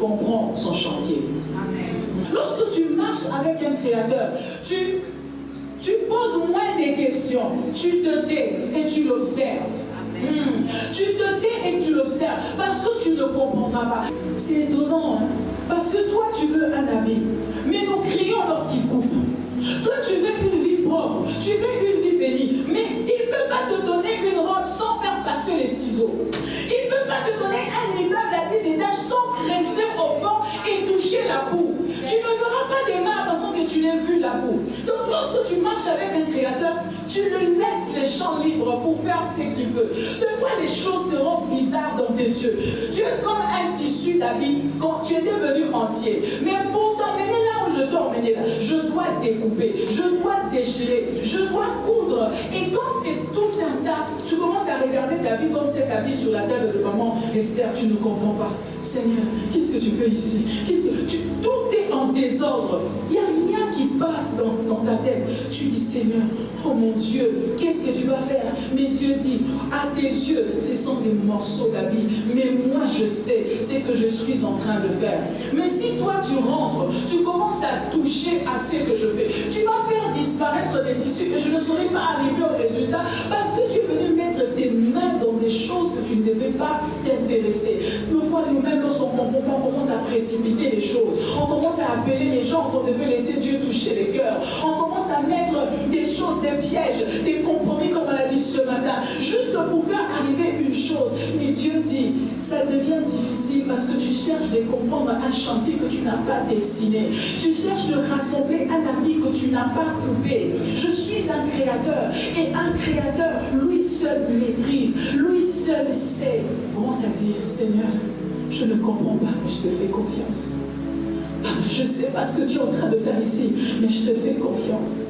comprends son chantier. Amen. Lorsque tu marches avec un créateur, tu poses moins des questions, tu te tais et tu l'observes. Tu te tais et tu l'observes parce que tu ne comprendras pas. C'est étonnant, hein? Parce que toi tu veux un ami, mais nous crions lorsqu'il coupe. Toi tu veux une vie propre, tu veux une vie bénie, mais il ne peut pas te donner une robe sans faire passer les ciseaux. Il ne peut pas te donner un immeuble à 10 étages sans creuser au fond et toucher la boue. Tu ne verras pas des mains parce que tu n'as vu la boue. Donc lorsque tu marches avec un créateur, tu le laisses les champs libres pour faire ce qu'il veut. Des fois les choses seront bizarres dans tes yeux. Tu es comme un tissu d'habits quand tu étais venu entier. Mais pour t'emmener là où je dois emmener là, je dois découper, je dois déchirer, je dois coudre. Et quand c'est tout un tas, tu commences à regarder ta vie comme cet habit sur la table de maman. Esther, tu ne comprends pas. Seigneur, qu'est-ce que tu fais ici? Tout est en désordre. Il n'y a rien qui passe dans ta tête. Tu dis, Seigneur, oh mon Dieu, qu'est-ce que tu vas faire? Mais Dieu dit, à tes yeux, ce sont des morceaux d'habits. Mais moi, je sais ce que je suis en train de faire. Mais si toi, tu rentres, tu commences à toucher à ce que je fais, tu vas faire disparaître des tissus et je ne saurais pas arriver au résultat parce que tu es venu mettre tes mains dans des choses que tu ne devais pas t'intéresser. Une fois, nous-mêmes, lorsqu'on ne comprend pas, on commence à précipiter les choses. On commence à appeler les gens qu'on devait laisser Dieu toucher les cœurs. On commence à mettre des choses, des pièges, des compromis, comme on l'a dit ce matin, juste pour faire arriver une chose. Mais Dieu dit, ça devient difficile parce que tu cherches de comprendre un chantier que tu n'as pas dessiné. Tu cherches de rassembler un ami que tu n'as pas coupé. Je suis un créateur et un créateur, lui seul maîtrise, lui seul sait. Commence à dire, Seigneur, je ne comprends pas, mais je te fais confiance. Je ne sais pas ce que tu es en train de faire ici, mais je te fais confiance.